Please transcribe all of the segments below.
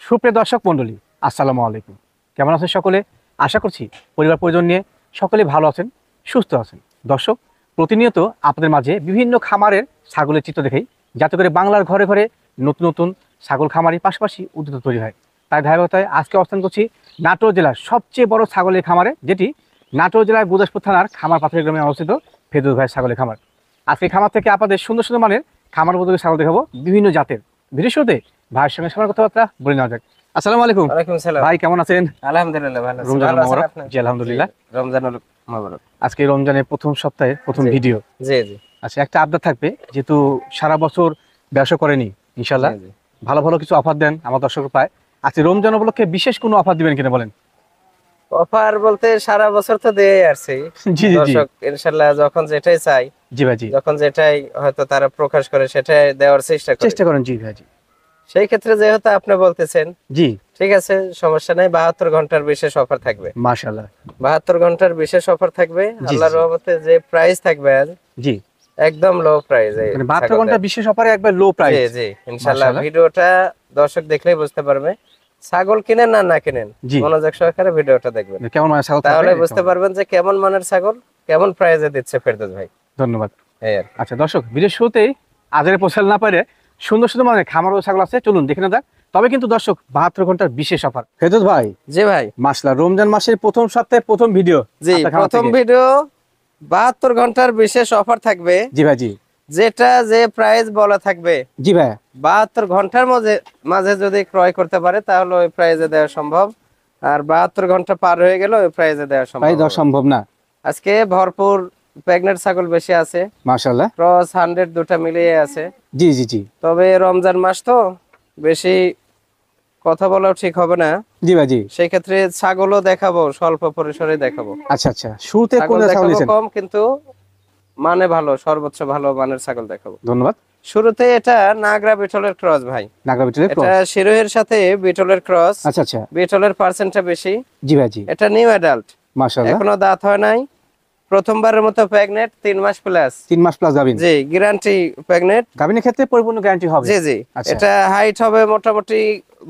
সুপ্রিয় দর্শক মণ্ডলী, আসসালামু আলাইকুম। কেমন আছেন সকলে? আশা করছি পরিবার পরিজন নিয়ে সকলে ভালো আছেন, সুস্থ আছেন। দর্শক, প্রতিনিয়ত আপনাদের মাঝে বিভিন্ন খামারের ছাগলের চিত্র দেখাই, যাতে করে বাংলার ঘরে ঘরে নতুন নতুন ছাগল খামারের পাশাপাশি উদ্যোগ তৈরি হয়। তাই ধারাবাহিকতায় আজকে অবস্থান করছি নাটোর জেলার সবচেয়ে বড় ছাগলের খামারে, যেটি নাটোর জেলার গুদাসপুর থানার খামার পাথরের গ্রামে অবস্থিত ফেরদৌস ভাইয়ের ছাগলের খামার। আজকে খামার থেকে আপনাদের সুন্দর সুন্দর মানের খামার উপযোগী ছাগল দেখাবো বিভিন্ন জাতের। ভিডিও শুরুতে ভাইয়ের সঙ্গে সবার কথাবার্তা বলে নেওয়া যাক। আসসালামু আলাইকুম। ওয়ালাইকুম আসসালাম। ভাই কেমন আছেন? আলহামদুলিল্লাহ ভালো আছি। রমজান ভালো আছেন মোবারক। আপনি? জি আলহামদুলিল্লাহ। রমজানুল মোবারক। আজকে রমজানের প্রথম সপ্তাহের প্রথম জি। ভিডিও। জি জি আচ্ছা, একটা আবদার থাকবে, যেহেতু সারা বছর ব্যবসা করেনি, ইনশাল্লাহ জি। ভালো ভালো কিছু অফার দেন আমার দর্শক পায়। আজকে রমজান উপলক্ষে বিশেষ কোনো অফার দিবেন কিনা বলেন? অফার বলতে সারা বছর তো দিয়ে আসছি। জি জি জি দর্শক ইনশাআল্লাহ যখন যেটাই চাই, জি ভাই জি, যখন যেটাই হয়তো তারা প্রকাশ করে সেটাই দেওয়ার চেষ্টা করে। চেষ্টা করেন। জি ভাই জি সেই ক্ষেত্রে যেহেতু আপনি বলতেছেন, জি, ঠিক আছে, সমস্যা নাই। 72 ঘন্টার বিশেষ অফার থাকবে। মাশাআল্লাহ। 72 ঘন্টার বিশেষ অফার থাকবে। জি, আল্লাহর জি। রহমতে যে প্রাইস থাকবে আজ জি, একদম লো প্রাইস। মানে 72 ঘন্টা বিশেষ অফারে একবার লো জি প্রাইস। জি ইনশাআল্লাহ। মাশাআল্লাহ। ভিডিওটা দর্শক দেখলেই বুঝতে পারবে ছাগল কিনেন না কিনেন, জি। মনোযোগ সহকারে ভিডিওটা দেখবেন, কেমন মানে ছাগল তাহলে থাকবে? বুঝতে পারবেন যে কেমন মানের ছাগল, কেমন প্রাইজে দিচ্ছে ফেরদৌস ভাই। ধন্যবাদ। এই আর কি। আচ্ছা দর্শক, ভিডিও শুরুতেই আজারে পৌঁছাল না পারে সুন্দর সুন্দর মানে খামার ও ছাগল আছে, চলুন দেখে না যাক। তবে কিন্তু দর্শক, 72 ঘন্টার বিশেষ অফার। ফেরদৌস ভাই, জি ভাই। মাশাআল্লাহ, রমজান মাসের প্রথম সপ্তাহে প্রথম ভিডিও। জি আপনার খামার প্রথম থেকে। ভিডিও। 72 ঘন্টার বিশেষ অফার থাকবে, জি ভাই জি, যেটা যে প্রাইস বলা থাকবে জি ভাই 72 ঘন্টার মাঝে মাঝে যদি ক্রয় করতে পারে তাহলে ওই প্রাইজে দেওয়া সম্ভব। আর 72 ঘন্টা পার হয়ে গেলে ওই প্রাইজে দেওয়া সম্ভব ভাই, দেওয়া হবে। সম্ভব না। আজকে ভরপুর প্রেগনেন্ট ছাগল বেশি আছে, মাশাআল্লাহ। ক্রস 100 দুটা মিলিয়ে আছে। জি জি জি তবে রমজান মাস তো বেশি কথা বলাও ঠিক হবে না, জি ভাই জি। সেই ক্ষেত্রে ছাগলও দেখাবো, স্বল্প পরিসরে দেখাবো। আচ্ছা আচ্ছা, শুরুতে কোন ছাগল ছাগল দেখাবো নিয়েছেন? কম, কিন্তু মানে ভালো, সর্বোচ্চ ভালো মানের ছাগল দেখাবো। ধন্যবাদ। শুরুতে এটা নাগরা বিটলের ক্রস ভাই। নাগরা বিটলের এটা ক্রস। শিরোহের সাথে বিটলের ক্রস। আচ্ছা আচ্ছা, বিটলের পার্সেন্টটা বেশি। জি ভাই জি। এটা নিউ অ্যাডাল্ট, মাশাআল্লাহ। এখনো দাঁত হয় নাই, প্রথমবারের মতো প্রেগনেন্ট, 3 মাস প্লাস। 3 মাস প্লাস গাবিন। জি গ্যারান্টি প্রেগনেন্ট। গাবিনের ক্ষেত্রে পরিপূর্ণ গ্যারান্টি হবে। জি জি। আচ্ছা। এটা হাইট হবে মোটামুটি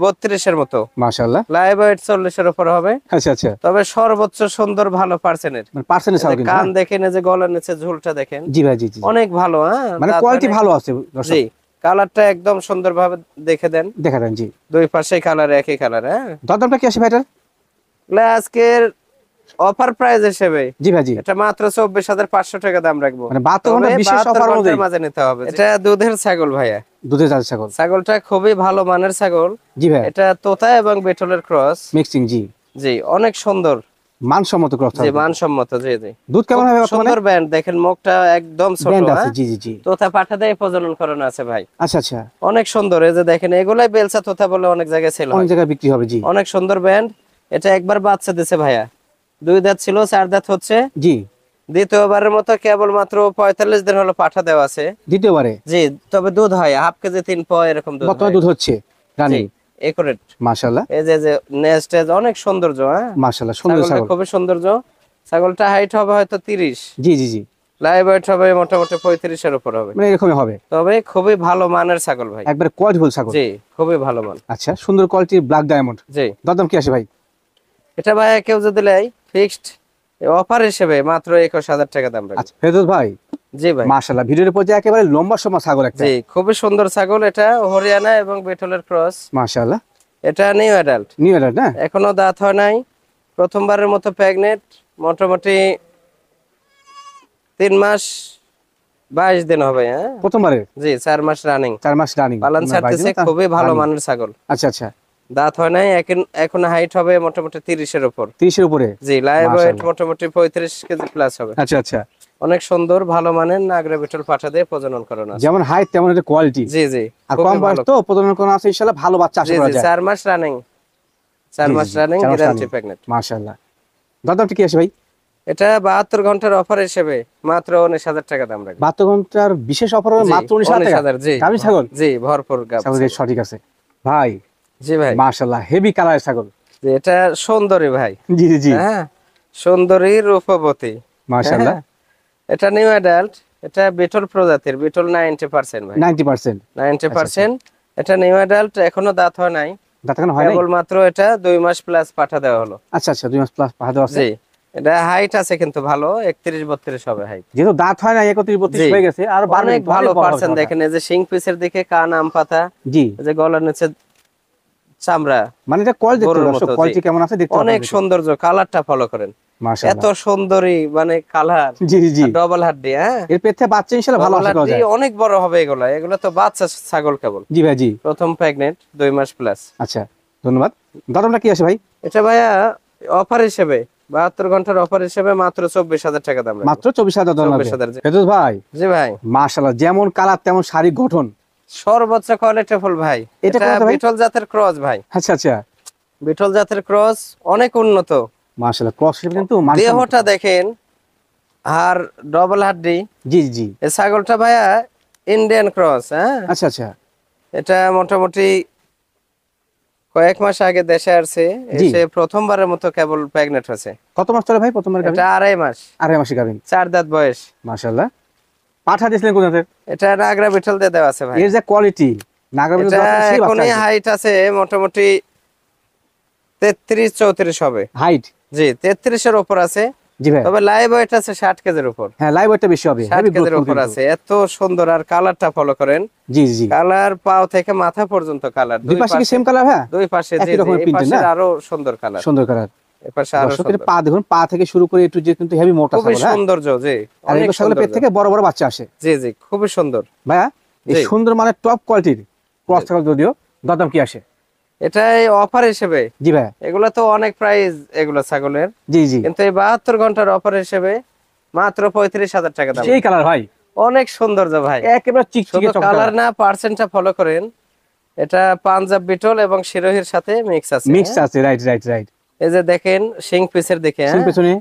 32 এর মতো, মাশাআল্লাহ। লাইভ ওয়েট 40 এর উপর হবে। আচ্ছা আচ্ছা, তবে সর্বোচ্চ সুন্দর ভালো পার্সেন্টের। মানে পার্সেন্টেজ ছাগল কিন্তু। কান দেখেন, এই যে গলার নিচে ঝুলটা দেখেন, জি ভাই জি জি। অনেক ভালো। হ্যাঁ, মানে দাঁত কোয়ালিটি হয় নাই। ভালো আছে দর্শক। জি, কালারটা একদম সুন্দরভাবে দেখে দেন, দেখা দেন। জি, দুই পাশে কালার একই কালার। হ্যাঁ, দরদামটা কি আছে ভাইটার? আজকের অফার প্রাইস হিসেবে জি ভাই জি, এটা মাত্র 24,500 টাকা দাম রাখবো। মানে 72 তবে ঘন্টা বিশেষ 72 অফার ঘন্টার অনুযায়ী মাঝে নিতে হবে। এটা দুধের ছাগল ভাইয়া, দুধের জাতের ছাগল। ছাগলটা খুবই ভালো মানের ছাগল। জি ভাই, এটা তোতা এবং বেটলের ক্রস। মিক্সিং। জি, জি অনেক সুন্দর, মানসম্মত ক্রস। জি মানসম্মত। জি জি। দুধ কেমন হবে বর্তমানে? সুন্দর ব্যান্ড দেখেন, মুখটা একদম ছোট। ব্যান্ড আছে। হ্যাঁ? জি জি জি। তোতা পাঠা দিয়ে প্রজনন করানো আছে ভাই। আচ্ছা আচ্ছা, অনেক সুন্দর। এই যে দেখেন, এগুলাই বেলসা তোতা বলে অনেক জায়গায় ছিল। অনেক জায়গায় বিক্রি হবে। জি, অনেক সুন্দর ব্যান্ড। এটা একবার বাচ্চা দিছে ভাইয়া, 2 দাঁত ছিল, 4 দাঁত হচ্ছে। জি। দ্বিতীয়বারের মতো কেবল মাত্র 45 দিন হলো পাঠা দেওয়া আছে। দ্বিতীয়বারে? জি। তবে দুধ হয় হাফ কেজি 3 প এরকম দুধ বর্তমানে হয়। দুধ হচ্ছে রানিং। একুরেট। মাশাআল্লাহ। এই যে নেস্ট অনেক সৌন্দর্য। হ্যাঁ, মাশাআল্লাহ, সুন্দর ছাগলটা ছাগল। খুবই সৌন্দর্য। ছাগলটা হাইট হবে হয়তো 30, জি জি জি, লাইভ ওয়েট হবে মোটামুটি 35 এর উপর হবে। মানে এরকমই হবে। তবে খুবই ভালো মানের ছাগল ভাই। একবারে কোয়ালিটিফুল ছাগল। জি খুবই ভালো মান। আচ্ছা, সুন্দর কোয়ালিটির ব্ল্যাক ডায়মন্ড। জি। দরদাম কি আছে ভাই? এটা ভাই কেউ যদি লাই ফিক্সড অফার হিসেবে মাত্র 21,000 টাকা দাম রাখবে। আচ্ছা ফেরদৌস ভাই, জি ভাই। মাশাআল্লাহ, ভিডিওর পর যে একেবারে লম্বা সময় ছাগল একটা। জি খুবই সুন্দর ছাগল। এটা হরিয়ানা এবং বেটলের ক্রস। মাশাআল্লাহ। এটা নিউ অ্যাডাল্ট, নিউ অ্যাডাল্ট না? এখনো দাঁত হয় নাই, প্রথমবারের মতো প্রেগনেন্ট, মোটামুটি 3 মাস 22 দিন হবে। হ্যাঁ প্রথমবারে? জি 4 মাস রানিং। 4 মাস রানিং। পালন ছাড়তেছে, খুবই ভালো মানের ছাগল। আচ্ছা আচ্ছা, দাঁত হয় নাই, এখন হাইট হবে মোটামুটি 30 এর উপর। 30 এর উপরে? জি লাইভ ওয়েট মাশাআল্লাহ। মোটামুটি 35 কেজি প্লাস হবে। আচ্ছা আচ্ছা, অনেক সুন্দর ভালো মানের নাগরা বিটল পাঠা দিয়ে প্রজনন করানো আছে। যেমন হাইট তেমন এটা কোয়ালিটি। জি জি। আর খুবই কম বয়স ভালো। তো প্রজনন করা আছে, ইনশাআল্লাহ ভালো বাচ্চা আশা জি করা জি যায়। 4 মাস রানিং, 4 জি, মাস জি, রানিং 4 মাস গ্যারান্টি running। প্রেগনেন্ট। মাশাআল্লাহ। দরদামটা কি আছে ভাই? এটা 72 ঘন্টার অফার হিসেবে মাত্র 19,000 টাকা দাম রাখবে। 72 ঘন্টার বিশেষ অফার হবে জি, মাত্র 19,000 টাকা। 19,000 জি। গাভী ছাগল? জি ভরপুর গাব ছাগল ছাগল। সঠিক আছে ভাই। জি ভাই। মাশাআল্লাহ, হেভি কালারের ছাগল। জি এটা সুন্দরী ভাই। জি জি জি, হ্যাঁ সুন্দরী রূপবতী। মাশাআল্লাহ। হ্যাঁ, এটা নিউ অ্যাডাল্ট, এটা বিটল প্রজাতির, বিটল 90% ভাই। 90%? 90%। এটা নিউ অ্যাডাল্ট, এখনো দাঁত হয় নাই, দাঁত কেন হয় নাই? কেবল মাত্র এটা 2 মাস প্লাস পাঠা দেওয়া হলো। আচ্ছা আচ্ছা, 2 মাস প্লাস পাঠা দেওয়া আছে। জি, এটা হাইট আছে কিন্তু ভালো, 31-32 হবে হাইট। যেহেতু দাঁত হয় না, 31-32 জি, হয়ে গেছে, আর বাড়বে অনেক কিন্তু, ভালো অনেক বড় হবে পার্সেন্ট ছাগলটা। দেখেন, এই যে শিং পিসের দিকে কান আম পাতা, জি, এই যে গলার নিচে চামড়া মানে এটা কোয়ালিটি দেখতে গরুর হবে, দর্শক মতো। জি, কোয়ালিটি কেমন আছে দেখতে হবে অনেক আপনাদেরকে। সৌন্দর্য, কালারটা ফলো করেন, এত মাশাআল্লাহ। সুন্দরী মানে কালার, জি জি জি, ডবল হাড্ডি। হ্যাঁ, এর পেট থেকে বাচ্চা ইনশাআল্লাহ ভালো ডবল আশা করা হাড্ডি, যায়। অনেক বড় হবে এগুলা, এগুলো তো বাচ্চা ছাগল কেবল, জি ভাই, জি। প্রথম প্রেগনেন্ট, 2 মাস প্লাস। আচ্ছা, ধন্যবাদ। দামটা কি আছে ভাই? এটা ভাইয়া অফার হিসেবে 72 ঘন্টার অফার হিসেবে মাত্র 24,000 টাকা দাম রাখবো। মাত্র 24,000 দাম লাগবে। 24,000, জি। ফেরদৌস ভাই, জি ভাই, মাশাআল্লাহ, যেমন কালার তেমন শারীরিক গঠন। সর্বোচ্চ কোয়ালিটি ফুল ভাই। এটা এটা কোনটা ভাই? বিটল জাতের ক্রস ভাই, আচ্ছা আচ্ছা, বিটল জাতের ক্রস, অনেক উন্নত। মাশাআল্লাহ, ক্রস হিসেবে কিন্তু মানসম্মত। দেহটা দেখেন, আর ডবল হাড্ডি। জি জি, এই ছাগলটা ভাইয়া ইন্ডিয়ান ক্রস। হ্যাঁ, আচ্ছা আচ্ছা, এটা মোটামুটি কয়েক মাস আগে দেশে আসছে, জি। এসে প্রথমবারের মতো কেবল প্রেগনেন্ট হয়েছে। কত মাস চলে ভাই প্রথমবার গাভিন? এটা 2.5 মাস, 2.5 মাসে গাভিন। 4 দাঁত বয়স। মাশাআল্লাহ। পাঠা দিয়েছিলেন কোন জাতের? এটা নাগরা বিটল দিয়ে দেওয়া আছে ভাই। এর যে কোয়ালিটি, নাগামিজ এটা জাতের সেই বাচ্চা এখনই হাইট আছে মোটামুটি 33-34 হবে। হাইট। জি, 33 এর উপর আছে, জি ভাই, তবে লাইভ ওয়েট আছে 60 কেজির উপর। হ্যাঁ লাইভ ওয়েটটা বেশি হবে, 60 হেভি কেজির গ্রোথফুল উপর কিন্তু। আছে, এত সুন্দর। আর কালারটা ফলো করেন, জি জি, কালার পাও থেকে মাথা পর্যন্ত কালার, দুই পাশে কি সেম কালার? হ্যাঁ, দুই পাশে। জি একই জি, রকমের এই প্রিন্টের পাশে না? আরো সুন্দর কালার, সুন্দর কালার। এই পাশে আরো দর্শকের সুন্দর। পা দেখুন, পা থেকে শুরু করে একটু যে কিন্তু হেভি মোটা খুবই ছাগল। হ্যাঁ, সৌন্দর্য, জি, আর অনেক এগুলো ছাগলের পেট সৌন্দর্য। থেকে বড় বড় বাচ্চা আসে। জি জি, খুবই সুন্দর ভাইয়া, এই জি। সুন্দর মানে টপ কোয়ালিটির ক্রস ছাগল, যদিও দরদাম কি আসে? এটাই অফার হিসেবে, জি ভাইয়া, এগুলা তো অনেক প্রাইস এগুলো ছাগলের, জি জি, কিন্তু এই 72 ঘন্টার অফার হিসেবে মাত্র 35,000 টাকা দাম। সেই কালার ভাই, অনেক সৌন্দর্য ভাই, একেবারে চিকচিকে শুধু চকচকে কালার না, পার্সেন্টটা ফলো করেন। এটা পাঞ্জাব বিটল এবং শিরোহির সাথে মিক্স আছে। মিক্স হ্যাঁ? আছে, রাইট রাইট রাইট। এই যে দেখেন শিং পিসের দিকে, সিং হ্যাঁ, পেছনে।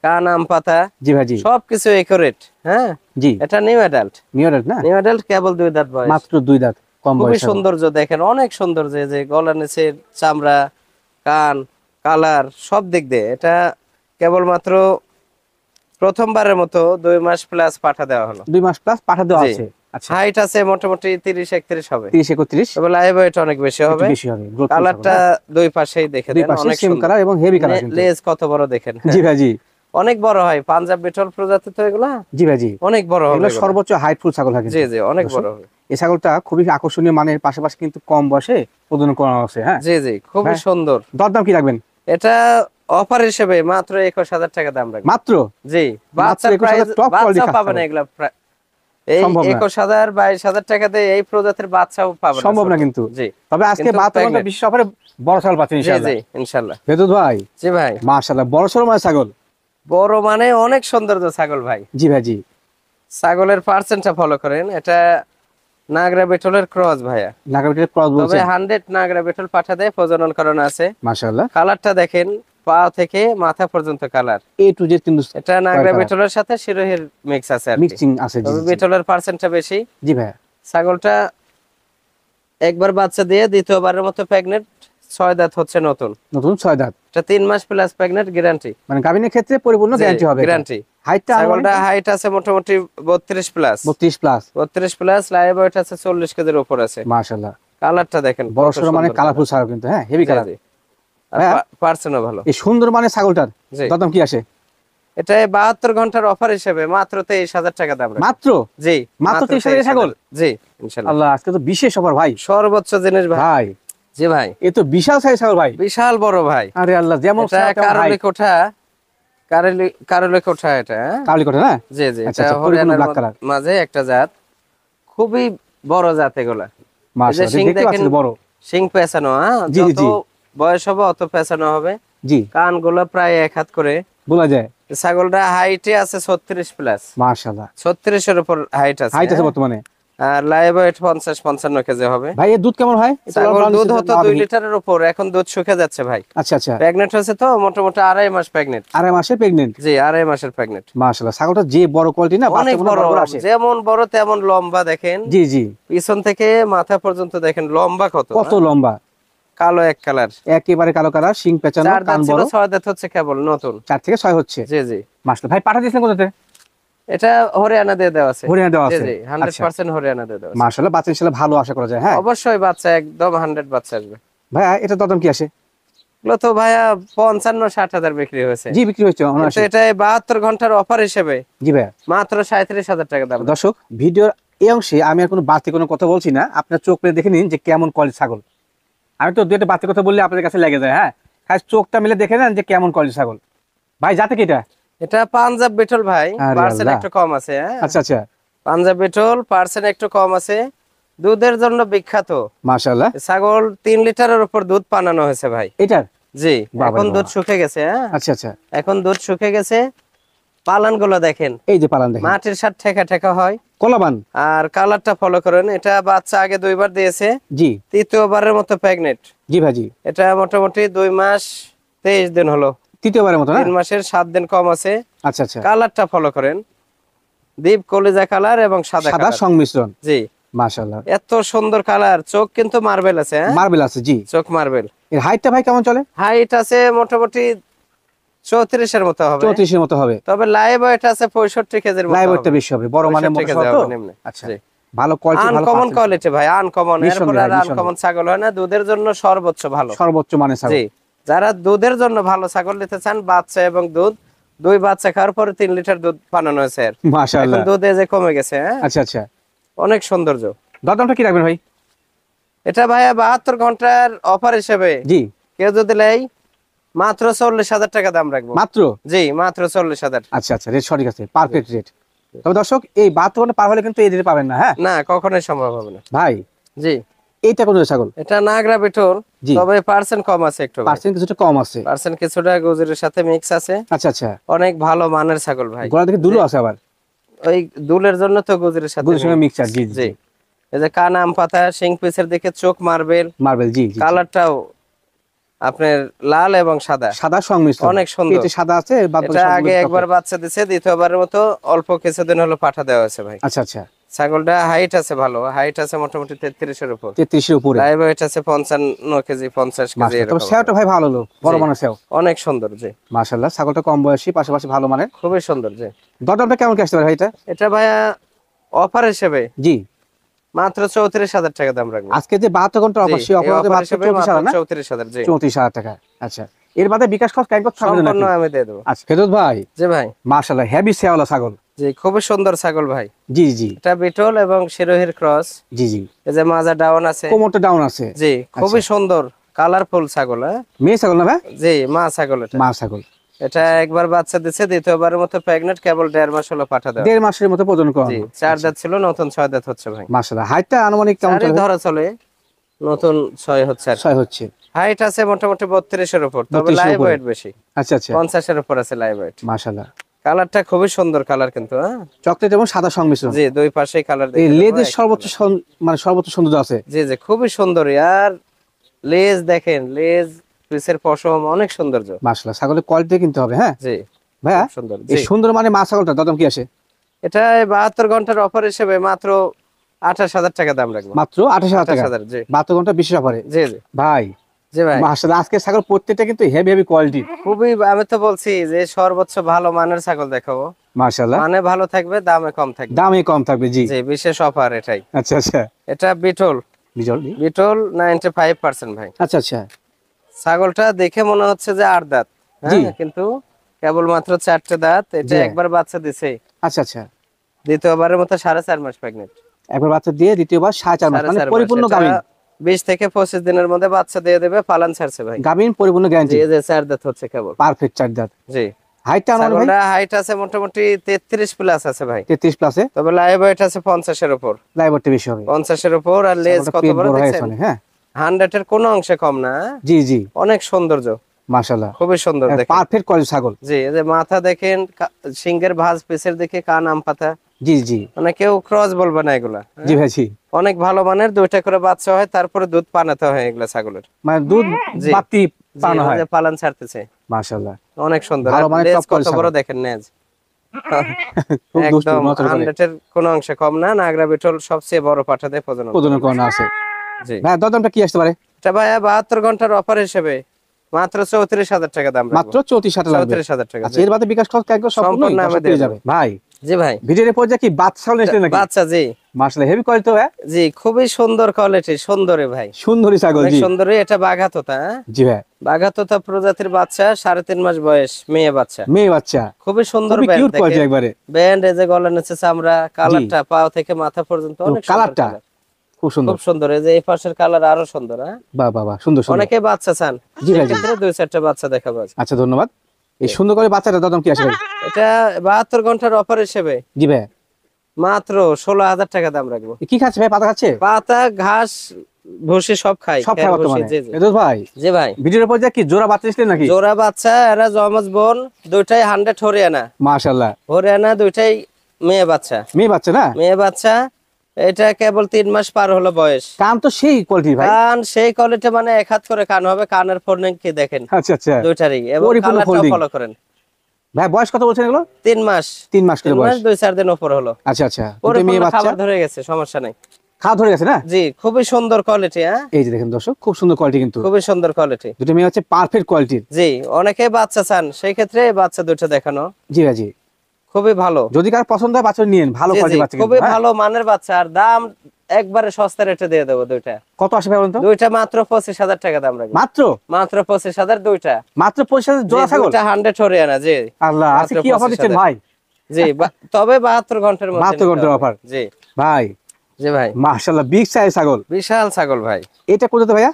কান আম পাতা, জি ভাই, জি সবকিছু একুরেট। হ্যাঁ, জি, এটা নিউ অ্যাডাল্ট, নিউ অ্যাডাল্ট না? নিউ অ্যাডাল্ট, কেবল 2 দাঁত বয়স, মাত্র 2 দাঁত, কম খুবই বয়স ছাগল। সৌন্দর্য দেখেন, অনেক সৌন্দর্য। এই যে গলার নিচের চামড়া, কান, কালার, সব দিক দিয়ে এটা কেবলমাত্র প্রথমবারের মতো 2 মাস প্লাস পাঠা দেওয়া হলো। 2 মাস প্লাস পাঠা দেওয়া জি। আছে। আচ্ছা, হাইট আছে মোটামুটি 30-31 হবে, 30-31 তবে লাইভ ওয়েট অনেক বেশি একটু হবে। বেশি হবে, growth ফুল ছাগল, কালারটা হ্যাঁ? দুই পাশেই দেখে দুই দেন, পাশে অনেক সেম সুন্দর। কালার এবং হেভি কালার কিন্তু। লেজ কত বড় দেখেন, জি ভাই, জি অনেক বড় হয়। পাঞ্জাব বিটল প্রজাতি তো এগুলা, জি ভাই, জি। অনেক বড় হবে এগুলো এগুলা। সর্বোচ্চ হাইট ফুল ছাগল হয় জি কিন্তু। জি, অনেক দর্শক, বড় হবে। এই ছাগলটা খুবই আকর্ষণীয় মানের, পাশাপাশি কিন্তু কম বয়সে প্রজনন করানো আছে। হ্যাঁ, জি জি, খুবই হ্যাঁ। সুন্দর। দরদাম কি রাখবেন? এটা অফার হিসেবে মাত্র 21,000 টাকা দাম রাখবে। মাত্র জি, বাচ্চার 21,000 প্রাইস, top quality বাচ্চা খাসি পাবেন ছাগল। এগুলা এই সম্ভব না। 21,000-22,000 টাকা দিয়ে এই প্রজাতির বাচ্চাও পাবেন সম্ভব না ছোট। কিন্তু। জি, তবে আজকে কিন্তু 72 ঘন্টা pregnant। বিশেষ অফারে বড় ছাগল পাচ্ছেন জি ইনশাআল্লাহ। জি, ইনশাআল্লাহ। ভেদুদ ভাই, জি ভাই, মাশাআল্লাহ, বড় সরো মানে ছাগল। বড় মানে অনেক সৌন্দর্য ছাগল ভাই। জি ভাই, জি। ছাগলের পার্সেন্টটা ফলো করেন, এটা নাগরা বেটলের ক্রস ভাইয়া, নাগাবিটের ক্রস তবে বলছেন? 100 নাগরা বেটল পাঠা দেয়, প্রজনন করানো আছে। মাশাআল্লাহ, কালারটা দেখেন, পা থেকে মাথা পর্যন্ত কালার। A to Z কিন্তু এটা নাগরা colour। বেটলের সাথে শিরোহির মিক্স আছে আর কি। মিক্সিং আছে। জি তবে জি, বেটলের পার্সেন্টটা বেশি। জি ভাই, ছাগলটা একবার বাচ্চা দিয়ে দ্বিতীয়বারের মতো প্রেগনেন্ট, 6 দাঁত হচ্ছে নতুন। নতুন 6 দাঁত, এটা 3 মাস প্লাস প্রেগনেন্ট, গ্যারান্টি। মানে গাভিনের ক্ষেত্রে পরিপূর্ণ গ্যারান্টি হবে। গ্যারান্টি। হাইটটা ছাগলটা হাইট আছে মোটামুটি 32 plus, 32 plus. 32 plus, live weight আছে 40 কেজির উপর আছে। মাশাআল্লাহ, কালারটা দেখেন, বড় কত সরো মানে সুন্দর কালারফুল ছাগল কিন্তু। হ্যাঁ, হেভি colour। কালার। জি, জি। আর হ্যাঁ। পার্সেন্টও ভালো। এই সুন্দর মানে ছাগলটার জি। দরদাম কি আসে? এটা 72 ঘন্টার অফার হিসেবে মাত্র 23,000 টাকা দাম রাখবে। মাত্র জি, মাত্র 23,000 ছাগল? জি, ইনশাআল্লাহ। আল্লাহ, আজকে তো বিশেষ অফার ভাই। সর্বোচ্চ জিনিস ভাই। ভাই, জি ভাই, এ তো বিশাল সাইজ ছাগল ভাই। বিশাল বড় ভাই। আরে আল্লাহ, যেমন এটা ছাগল তেমন কারলি height। কোঠা, কারলি কোঠা এটা, হ্যাঁ? কাবলি কোঠা না? জি জি, আচ্ছা, এটা আচ্ছা, পরিপূর্ণ হরিয়ানার black color। মাঝে একটা জাত, খুবই বড় জাত এগুলা। মাশাআল্লাহ, শিং দেখতে পাচ্ছি দেখেন, বড়। শিং পেঁচানো, হ্যাঁ, জি, জি, যত জি। বয়স হবে অত পেঁচানো হবে। জি, কানগুলো প্রায় 1 হাত করে। বলা যায়। ছাগলটা হাইটে আছে 36 প্লাস, মাশাআল্লাহ, 36 এর উপর হাইট আছে। হাইট আছে হ্যাঁ? বর্তমানে। আর লাইভ ওয়েট 50-55 কেজি হবে। ভাই, এর দুধ কেমন হয়? একটু ছাগল বলুন, দুধ সেটা হতো নাও 2 দেখি। লিটারের উপর, এখন দুধ শুকে যাচ্ছে ভাই। আচ্ছা আচ্ছা, প্রেগনেন্ট হয়েছে তো, মোটামুটি 2.5 মাস প্রেগনেন্ট। 2.5 মাসে প্রেগনেন্ট। জি, 2.5 মাসের প্রেগনেন্ট। মাশাআল্লাহ, ছাগলটা যে বড় কোয়ালিটি না, অনেক বাচ্চাগুলো বড়, বড় বড় আসে। যেমন বড় তেমন লম্বা দেখেন। জি জি, পিছন থেকে মাথা পর্যন্ত দেখেন লম্বা কত, কত হ্যাঁ? লম্বা, কালো এক কালার। একেবারে কালো কালার, শিং পেঁচানো, 4 কান দাঁত ছিল, বড়। 6 দাঁত হচ্ছে কেবল নতুন। 4 থেকে 6 হচ্ছে। জি জি, মাশাআল্লাহ। ভাই, পাঠা দিয়েছিলেন কোথাতে? এটা হরিয়ানা দিয়ে দেওয়া আছে। হরিয়ানা দেওয়া জি আছে। জি, আচ্ছা, 100% হরিয়ানা দিয়ে দেওয়া আছে। মাশাআল্লাহ, বাচ্চা ইনশাআল্লাহ ভালো আশা করা যায়। হ্যাঁ, অবশ্যই বাচ্চা একদম 100 বাচ্চা আসবে। ভাইয়া এটা দাম কি আসে? এগুলো তো ভাইয়া 55-60 হাজার বিক্রি হয়েছে। জি বিক্রি হয়েছে কিন্তু এটা 72 ঘন্টার অফার হিসেবে জি ভাইয়া মাত্র 37,000 টাকা দাম। দর্শক ভিডিওর এই অংশে আমি আর কোনো বাড়তি কোনো কথা বলছি না, আপনার চোখ পেয়ে দেখে নিন যে কেমন কোয়ালিটি ছাগল। আমি তো দুইটা বাড়তি কথা বললে আপনাদের কাছে লেগে যায়, হ্যাঁ খালি চোখটা মিলে দেখে নেন যে কেমন কোয়ালিটি ছাগল। ভাই জাতে কি এটা? এটা পাঞ্জাব বিটল ভাই, আরে পার্সেন্ট আল্লাহ। একটু কম আছে। হ্যাঁ আচ্ছা আচ্ছা পাঞ্জাব বিটল পার্সেন্ট একটু কম আছে, দুধের জন্য বিখ্যাত। মাশাআল্লাহ। ছাগল 3 লিটারের উপর দুধ পানানো হয়েছে ভাই। এটার জি বাবা এখন বাবা। দুধ শুকে গেছে। হ্যাঁ আচ্ছা আচ্ছা এখন দুধ শুকে গেছে। পালান গুলো দেখেন, এই যে পালান দেখেন মাটির সাথে ঠেকা ঠেকা হয়। কলাবান। আর কালারটা ফলো করেন, এটা বাচ্চা আগে 2বার দিয়েছে, জি তৃতীয়বারের মতো প্রেগনেন্ট। জি ভাই জি এটা মোটামুটি 2 মাস 23 দিন হলো, তৃতীয়বারের মতো না? 3 মাসের 7 দিন কম আছে। আচ্ছা আচ্ছা কালারটা ফলো করেন, ডিপ কলিজা কালার এবং সাদা সাদা কালার। সংমিশ্রণ। জি মাশাআল্লাহ এত সুন্দর কালার, চোখ কিন্তু মার্বেল আছে। হ্যাঁ মার্বেল আছে জি। চোখ মার্বেল। এর হাইটটা ভাই কেমন চলে? হাইট আছে মোটামুটি 34-এর মতো হবে, 34 এর মতো হবে। তবে লাইভ ওয়েট আছে 65 কেজির মতো। লাইভ ওয়েটটা বেশি হবে, বড় মানে 65 মোটা কেজি তো। হবে নিম্নে। আচ্ছা জি। ভালো কোয়ালিটি, ভালো আনকমন percentage। কোয়ালিটি ভাই, আনকমন। এরপর নিঃসন্দেহে, আর নিঃসন্দেহে। আনকমন ছাগল হয় না, দুধের জন্য সর্বোচ্চ ভালো। সর্বোচ্চ মানের ছাগল। জি যারা দুধের জন্য ভালো ছাগল নিতে চান, বাচ্চা এবং দুধ, 2 বাচ্চা খাওয়ার পরে 3 লিটার দুধ পানানো হয়েছে। এখন মাশাআল্লাহ। দুধ যে কমে গেছে। হ্যাঁ আচ্ছা আচ্ছা অনেক সৌন্দর্য। দামটা কি রাখবেন ভাই? এটা ভাইয়া 72 ঘন্টার অফার হিসেবে জি কেউ যদি নেয় মাত্র 40,000 টাকা দাম রাখবো। মাত্র? জি মাত্র 40,000। আচ্ছা আচ্ছা রেট সঠিক আছে, পারফেক্ট রেট। তবে দর্শক এই 72 ঘন্টা পার হলে কিন্তু এই রেটে পাবেন না। হ্যাঁ না কখনোই সম্ভব হবে না ভাই জি। এইটা কোন ছাগল? এটা নাগরা বিটল, জি। তবে পার্সেন্ট কম আছে একটু। পার্সেন্ট কিছুটা কম আছে। পার্সেন্ট কিছুটা গুজরের সাথে মিক্স আছে। আচ্ছা আচ্ছা অনেক ভালো মানের ছাগল ভাই। গলা থেকে দুলো আছে আবার, ওই দুলের জন্য তো গুজরের সাথে গুলোর সঙ্গে মিক্সচার। জি জি। জি এই যে কান আম পাতা, শিং পিসের দিকে চোখ মার্বেল, মার্বেল। জি জি কালারটাও আপনার লাল এবং সাদা, সাদা সংমিশ্রণ। অনেক সুন্দর। পেটে সাদা আছে, বাদ বাকি এটা সবগুলো আগে টক। একবার বাচ্চা দিছে, দ্বিতীয়বারের মতো অল্প কিছুদিন হলো পাঠা দেওয়া হয়েছে ভাই। আচ্ছা আচ্ছা ছাগলটা হাইট আছে ভালো, হাইট আছে মোটামুটি 33-এর উপর, 33 এর উপরে। লাইভ ওয়েট আছে 55 কেজি 50 কেজি মাশাআল্লাহ। তবে এরকম। সেওটা ভাই ভালো হলো, বড় জি। মানের সেও। অনেক সুন্দর। জি মাশাআল্লাহ ছাগলটা কম বয়সী, পাশাপাশি ভালো মানের। খুবই সুন্দর। জি দামটা কেমন কি আসতে পারে ভাই এটা? এটা ভাইয়া অফার হিসেবে জি মাত্র 34,000 টাকা দাম রাখবো। আজকে যে 72 ঘন্টা অফার, সেই অফারে মাত্র 34,000 না? 34,000। জি 34,000 টাকা। আচ্ছা এর বাদে বিকাশ খরচ কেন করতে হবে না? সম্পূর্ণ আমি দিয়ে দেবো। আচ্ছা ফেরত ভাই জি ভাই। মাশাআল্লাহ হেভি সেওয়ালা ছাগল। জি খুবই সুন্দর ছাগল ভাই। জি জি এটা বিটল এবং শিরোহির ক্রস। জি জি এই যে মাজা ডাউন আছে। কোমরটা ডাউন আছে। জি খুবই সুন্দর কালারফুল ছাগল। হ্যাঁ মেয়ে ছাগল না ভাই? জি মা ছাগল। এটা মা ছাগল। এটা একবার বাচ্চা দিছে, দ্বিতীয়বারের মতো প্রেগনেন্ট, কেবল 1.5 মাস হলো পাঠা দেওয়া। 1.5 মাসের মতো প্রজনন জি করানো। 4 দাঁত ছিল, নতুন 6 দাঁত হচ্ছে ভাই। মাশাআল্লাহ হাইটটা আনুমানিক কেমন চারই চলে? ধরা চলে, নতুন 6 হচ্ছে আর কি। 6 হচ্ছে। হাইট আছে মোটামুটি 32-এর উপর, তবে 32 এর লাইভ উপরে। ওয়েট বেশি, আচ্ছা আচ্ছা 50-এর উপর আছে লাইভ ওয়েট। মাশাআল্লাহ কালারটা খুবই সুন্দর কালার কিন্তু। হ্যাঁ চকলেট এবং সাদা সংমিশ্রণ। জি দুই পাশেই কালার এই লেজের সর্বোচ্চ মানে সর্বোচ্চ সৌন্দর্য আছে। জি জি খুবই সুন্দর। আর লেজ দেখেন, লেজ পিসের পশম অনেক সৌন্দর্য। মাশাআল্লাহ ছাগলের কোয়ালিটি কিনতে হবে। হ্যাঁ জি ভাইয়া খুব সুন্দর। এই জি সুন্দর মানে মা ছাগলটা দাম কি আসে? এটা 72 ঘন্টার অফার হিসেবে মাত্র 28,000 টাকা দাম রাখবো। মাত্র 28,000 টাকা। 28,000। জি 72 ঘন্টা বিশেষ অফারে। জি জি ভাই জি ভাই মাশাআল্লাহ আজকে ছাগল প্রত্যেকটা কিন্তু হেভি হেভি কোয়ালিটি। খুবই, আমি তো বলছি যে সর্বোচ্চ ভালো মানের ছাগল দেখাবো। মাশাআল্লাহ মানে ভালো থাকবে, দামে কম থাকবে। দামে কম থাকবে। জি জি বিশেষ অফার এটাই। আচ্ছা আচ্ছা এটা বিটল, বিজল। বিটল 95% ভাই। আচ্ছা আচ্ছা ছাগলটা দেখে মনে হচ্ছে যে 8 দাঁত, জি। হ্যাঁ কিন্তু কেবল মাত্র 4টে দাঁত। এটা জি। একবার বাচ্চা দিছে, আচ্ছা আচ্ছা দ্বিতীয়বারের মতো 4.5 মাস প্রেগনেন্ট। একবার বাচ্চা দিয়ে দ্বিতীয়বার 4.5 মাস মানে পরিপূর্ণ গাভিন। 20 থেকে 25 দিনের মধ্যে বাচ্চা দিয়ে দেবে, পালান ছাড়ছে ভাই। গাভিন পরিপূর্ণ গ্যারান্টি। জি যে 4 দাঁত হচ্ছে কেবল। পারফেক্ট 4 দাঁত। জি হাইটটা আমার ভাই ছাগলটা হাইট আছে মোটামুটি 33 প্লাস আছে ভাই। 33 প্লাসে। তবে লাইভ ওয়েট আছে 50-এর উপর, লাইভটা বেশি হবে। 50-এর উপর। আর লেজ ছাগলটা কত পেট বড় বড় হয়েছে দেখছেন, অনেক। হ্যাঁ 100-এর কোনো অংশে কম না। জি জি অনেক সৌন্দর্য, মাশাআল্লাহ খুবই সুন্দর দেখেন। পারফেক্ট কোয়ালিটি ছাগল। জি এই যে মাথা দেখেন, সিংহের ভাঁজ, পিছের দিকে কান আম পাতা। জি জি মানে কেউ ক্রস বলবে না এগুলা। জি ভাই জি অনেক ভালো মানের, 2টা করে বাচ্চা হয়, তারপরে দুধ পানাতে হয় এগুলা ছাগলের। মানে দুধ জি। বাতি জি, পানো ওই হয়। যে পালান ছাড়তেছে, মাশাআল্লাহ অনেক সুন্দর। ভালো আর মানের লেজ top কত quality বড় ছাগল। দেখেন, নেজ খুব দুষ্টু একদম নচর করে 100-এর কোনো অংশে কম না। নাগরা বিটল সবচেয়ে বড় পাঠা দেয় প্রজনন। প্রজনন করানো আছে। জি ভাই দামটা কি আসতে পারে? এটা ভাইয়া 72 ঘন্টার অফার হিসেবে মাত্র 34,000 টাকা দাম রাখবো। মাত্র 34,000 লাগবে। 34,000 টাকা। আচ্ছা এর বাদে বিকাশ খরচ কেন সম্পূর্ণ সম্পূর্ণ আমি পেয়ে দিয়ে যাবে দেব। ভাই। জি ভাই ভিডিওর পর্যায়ে কি বাচ্চা নেছে নাকি? বাচ্চা জি মাশাআল্লাহ হেভি কোয়ালিটি ভাই। জি খুবই সুন্দর কোয়ালিটি, সুন্দরী ভাই, সুন্দরী ছাগল অনেক জি। সুন্দরী। এটা বাঘাতোতা, হ্যাঁ জি ভাই। বাঘাতোতা প্রজাতির বাচ্চা, 3.5 মাস বয়স, মেয়ে বাচ্চা, মেয়ে বাচ্চা, খুবই সুন্দর খুবই ব্যান্ড কিউট কোয়ালিটি দেখেন। একবারে। ব্যান্ড এই যে গলার নিচে চামড়া, কালারটা পাও থেকে মাথা পর্যন্ত এবং অনেক সুন্দর কালারটা কালার, খুব সুন্দর। খুব সুন্দর। এই যে এই পাশের কালার আরো সুন্দর, হ্যাঁ বাহ বাহ বাহ, সুন্দর সুন্দর। অনেকে বাচ্চা চান, জি ভাই, জি। সেক্ষেত্রে 2-4টা বাচ্চা দেখাবো আজকে। আচ্ছা ধন্যবাদ। এই সুন্দর করে বাচ্চাটা দাম কি আসে ভাই? এটা 72 ঘন্টার অফার হিসেবে জি ভাই। মাত্র 16,000 টাকা দাম রাখবো। কি খাচ্ছে ভাই? পাতা খাচ্ছে? পাতা, ঘাস, ভুসি সব খাই, সব খের খায় ভুসি, বর্তমানে। জি জি। এদোস ভাই, জি ভাই, ভিডিওর পর কি জোড়া বাচ্চা ছিলেন নাকি? জোড়া বাচ্চা, এরা জমজ বোন, দুইটাই 100 হরিয়ানা। মাশাআল্লাহ। হরিয়ানা, দুইটাই মেয়ে বাচ্চা, মেয়ে বাচ্চা না? মেয়ে বাচ্চা। এটা কেবল 3 মাস পার হলো বয়স। কান তো সেই কোয়ালিটি ভাই। কান সেই কোয়ালিটি, মানে 1 হাত করে কান হবে, কানের ফোল্ডিং কি দেখেন আচ্ছা আচ্ছা। দুইটারই, এবং পরিপূর্ণ কালারটা folding। ফলো করেন। ভাই বয়স কত বলছেন এগুলো? 3 মাস, 3 মাস করে 3 মাস বয়স। 2-4 দিন উপর হলো। আচ্ছা আচ্ছা। দুটো পরিপূর্ণ মেয়ে বাচ্চা, খাবার ধরে গেছে, সমস্যা নাই। খাওয়া ধরে গেছে না? জি খুবই সুন্দর কোয়ালিটি, হ্যাঁ এই যে দেখেন দর্শক, খুব সুন্দর কোয়ালিটি কিন্তু। খুবই সুন্দর কোয়ালিটি। দুটো মেয়ে হচ্ছে পারফেক্ট কোয়ালিটির। জি অনেকে বাচ্চা চান, সেই ক্ষেত্রে এই বাচ্চা দুটো দেখানো জি ভাই জি। খুবই ভালো। যদি কার পছন্দ হয় বাচ্চা নিয়েন, ভালো জি, জি, কোয়ালিটির বাচ্চা কিন্তু, খুবই হ্যাঁ? ভালো মানের বাচ্চা, আর দাম একবারে সস্তা রেটে দিয়ে দেবো দুইটা। কত আসে ভাই বলুন তো? দুইটা মাত্র 25,000 টাকা দাম রাখবো। মাত্র মাত্র 25,000 দুইটা। মাত্র 25,000 জোড়া জি, ছাগল? দুইটা 100 হরিয়ানা, জি আল্লাহ, আজকে মাত্র কি অফার দিচ্ছেন 25,000 ভাই? জি তবে 72 ঘন্টার মধ্যে 72 ঘন্টার নিতে হবে। অফার। জি ভাই জি ভাই, মাশাআল্লাহ, বিগ সাইজ ছাগল। বিশাল ছাগল ভাই। এটা কোথাতে ভাইয়া?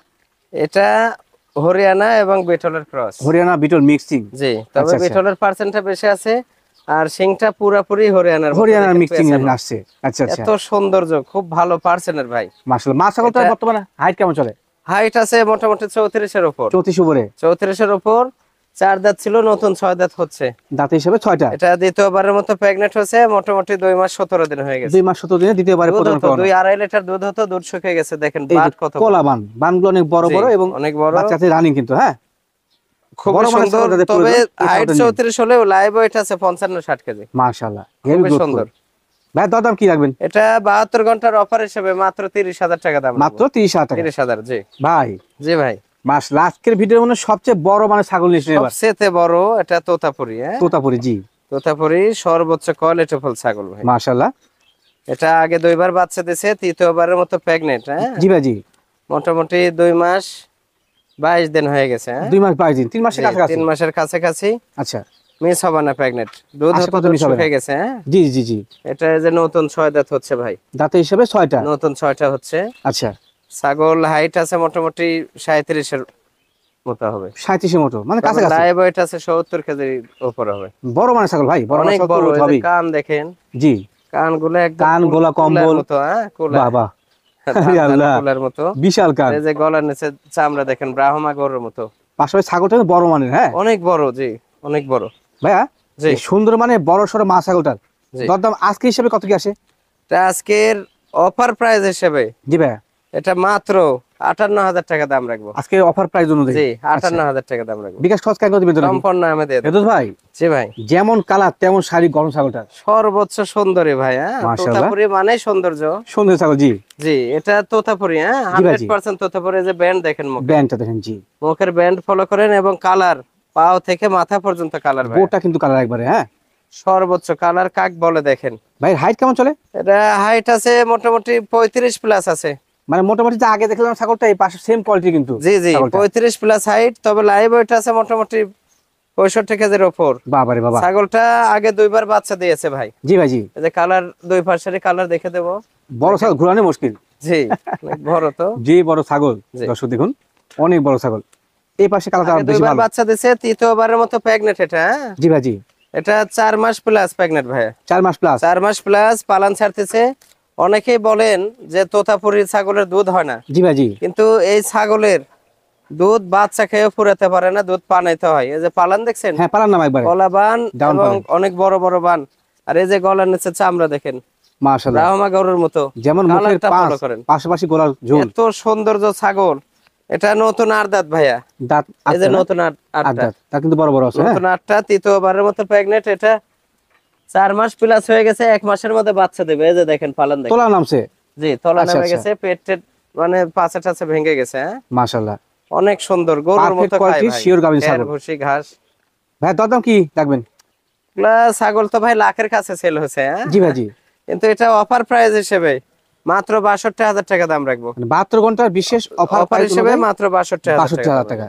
এটা হরিয়ানা এবং বিটলের ক্রস। হরিয়ানা বিটল মিক্সিং। জি তবে আচ্ছা, আচ্ছা। বিটলের পার্সেন্টটা বেশি আছে, আর সিংটা পুরাপুরি হরিয়ানার মতো হরিয়ানার দেখতে মিক্সিং পেয়েছেন। আসছে। আচ্ছা আচ্ছা। এত সৌন্দর্য, খুব ভালো পার্সেন্টের ভাই। মাশাআল্লাহ। মা ছাগলটা এটা- বর্তমানে হাইট কেমন চলে? হাইট আছে মোটামুটি 34-এর উপর। 34 উপরে। 34-এর উপর। 4 দাঁত ছিল, নতুন 6 দাঁত হচ্ছে। দাঁত হিসেবে 6টা। এটা দ্বিতীয়বারের মতো প্রেগনেন্ট হয়েছে, মোটামুটি 2 মাস 17 দিন হয়ে গেছে। 2 মাস 17 দিনে দ্বিতীয়বারে দুধ প্রজনন হতো করানো। 2-2.5 লিটার দুধ হতো, দুধ শুকিয়ে গেছে দেখেন, এই যে বাট কত বড়। কলা বান, বানগুলো অনেক বড় জি, বড় এবং অনেক বড়, বাচ্চাতে রানিং কিন্তু, হ্যাঁ? খুব বড় মানের সুন্দর। ছাগল যাদের তবে প্রয়োজন, এই হাইট ছাগলটা নিন। 34 হলেও লাইভ ওয়েট আছে 55-60 কেজি। মাশাআল্লাহ, খুবই হেভি সুন্দর। সুন্দর। ভাই দাম কি রাখবেন? এটা 72 ঘন্টার অফার হিসেবে মাত্র 30,000 টাকা দাম। মাত্র 30,000 টাকা। 30,000, জি ভাই জি ভাই। মাশাআল্লাহ, আজকের ভিডিওর মধ্যে সবচেয়ে বড় মানের ছাগল নিয়েছেন এবার। সবচেয়ে বড় এটা তোতাপুরি, হ্যাঁ তোতাপুরি, জি। তোতাপুরি সর্বোচ্চ কোয়ালিটি ফুল ছাগল ভাই। মাশাআল্লাহ। এটা আগে 2 বার বাচ্চা দিয়েছে, তৃতীয়বারের মতো প্রেগনেন্ট, হ্যাঁ জি ভাই জি। মোটামুটি 2 মাস 22 দিন হয়ে গেছে, হ্যাঁ 2 মাস 22 দিন, 3 মাসের জি, কাছাকাছি। 3 মাসের কাছাকাছি। আচ্ছা। মিস হবে না প্রেগনেন্ট, দুধ আশা হতো, কত দুধ miss হবে না? শুকিয়ে গেছে, হ্যাঁ জি জি জি। এটা এই যে নতুন 6 দাঁত হচ্ছে ভাই, দাঁতে হিসেবে 6টা। নতুন 6টা হচ্ছে। আচ্ছা। ছাগল হাইট আছে মোটামুটি 37-এর মতো হবে। 37 এর মতো, মানে কাছাকাছি। লাইভ ওয়েট আছে 70 কেজির উপর হবে। বড় মানের ছাগল ভাই, বড় অনেক মানের বড়। ছাগল এই যে হবে। কান দেখেন, জি। কানগুলো একদম কান, গলা, কুলার কম্বল। মতো, হ্যাঁ কুলা। বাহ বাহ, ধান আল্লাহ। কুলার মতো। বিশাল কান। এই যে গলার নিচে চামড়া দেখেন, ব্রাহ্মা গরুর মতো। পাশাপাশি ছাগলটা কিন্তু বড় মানের, হ্যাঁ? অনেক বড়, জি অনেক বড় ভাইয়া জি এই সুন্দর মানে বড় সড়ো মা ছাগলটার জি। দরদাম আজকে হিসেবে কত কি আসে? তা আজকের অফার প্রাইস হিসেবে জি ভাইয়া। এটা মাত্র 58,000 টাকা দাম রাখবো। আজকে অফার প্রাইস অনুযায়ী। জি 58,000 টাকা দাম রাখবো। বিকাশ খরচ কেন দিবেন তো? সম্পূর্ণ আমি দিয়ে দেব। এদোস ভাই জি ভাই, যেমন কালার তেমন শাড়ি গরম ছাগলটার সর্বোচ্চ সুন্দরী ভাই, হ্যাঁ মাশাআল্লাহ। তোতাপুরি মানে সৌন্দর্য। সুন্দর ছাগল, জি। জি এটা তোতাপুরি, হ্যাঁ জি ভাই, জি। 100% তোতাপুরি। যে ব্যান্ড দেখেন, ব্যান্ডটা দেখেন, জি। মুখের ব্যান্ড ফলো করেন, এবং কালার পাও থেকে মাথা পর্যন্ত কালার ভাই, গোটা কিন্তু কালার একবারে, হ্যাঁ? সর্বোচ্চ কালার কাক বলে দেখেন। ভাই হাইট কেমন চলে? এটা হাইট আছে মোটামুটি 35 প্লাস আছে। মানে মোটামুটি যে আগে দেখলাম ছাগলটা এই পাশে সেম কোয়ালিটি কিন্তু। জি জি ছাগলটা। 35 প্লাস হাইট, তবে লাইভ ওয়েট আছে মোটামুটি 65 কেজির উপর। বাবা রে বাবা। ছাগলটা আগে 2 বার বাচ্চা দিয়েছে ভাই। জি ভাই জি। এই যে কালার, 2 পাশের কালার দেখে দেব। বড় ছাগল ঘুরানো মুশকিল। জি অনেক বড় তো। যে বড় ছাগল, জি। দর্শক দেখুন, অনেক বড় ছাগল। এই পাশে কালারটা আগে 2 বেশি বার ভালো। বাচ্চা দিয়েছে, তৃতীয়বারের মতো প্রেগনেন্ট এটা, হ্যাঁ জি ভাই জি। এটা 4 মাস প্লাস প্রেগনেন্ট ভাই, 4 মাস প্লাস। 4 মাস প্লাস পালান ছাড়তেছে। অনেকেই বলেন যে তোতাপুরি ছাগলের দুধ হয় না, জি ভাই জি। কিন্তু এই ছাগলের দুধ বাচ্চা খেয়ে ফুরাতে পারে না, দুধ পানাইতে হয়। এই যে পালান দেখছেন, হ্যাঁ পালার নাম একবারে। গলা বান Down এবং পালান। অনেক বড় বড় বান। আর এই যে গলার নিচে চামড়া দেখেন, মাশাআল্লাহ। ব্রাহ্মা গরুর মতো। যেমন মুখের কালারটা পাশ, ফলো করেন, পাশাপাশি গলার ঝোল। এত সৌন্দর্য ছাগল। এটা নতুন 8 দাঁত ভাইয়া, দাঁত এই যে আটটা না? নতুন 8 আট দাঁত, দাঁত। তা কিন্তু বড় বড় আছে, হ্যাঁ? নতুন 8টা, তৃতীয়বারের মতো প্রেগনেন্ট। এটা 4 মাস প্লাস হয়ে গেছে, 1 মাসের মধ্যে বাচ্চা দেবে। এই যে দেখেন পালন দেখেন, তোলা নামছে। জি তলা আচ্ছা, নেমে আচ্ছা। গেছে, পেট টেট মানে পাঁচা টাচা ভেঙে গেছে, হ্যাঁ মাশাআল্লাহ। অনেক সুন্দর, গরুর Perfect মতো খায় quality, ভাই। sure গাভীর খের, ছাগল। ভুসি, ঘাস। ভাই দরদাম কি রাখবেন? ছাগল তো ভাই লাখের কাছে সেল হয়েছে, হ্যাঁ জি ভাই জি। কিন্তু এটা অফার প্রাইস হিসেবে মাত্র 62,000 টাকা দাম রাখবো। মানে 72 ঘন্টার বিশেষ অফার অফার হিসেবে মাত্র 62,000 62,000 টাকা।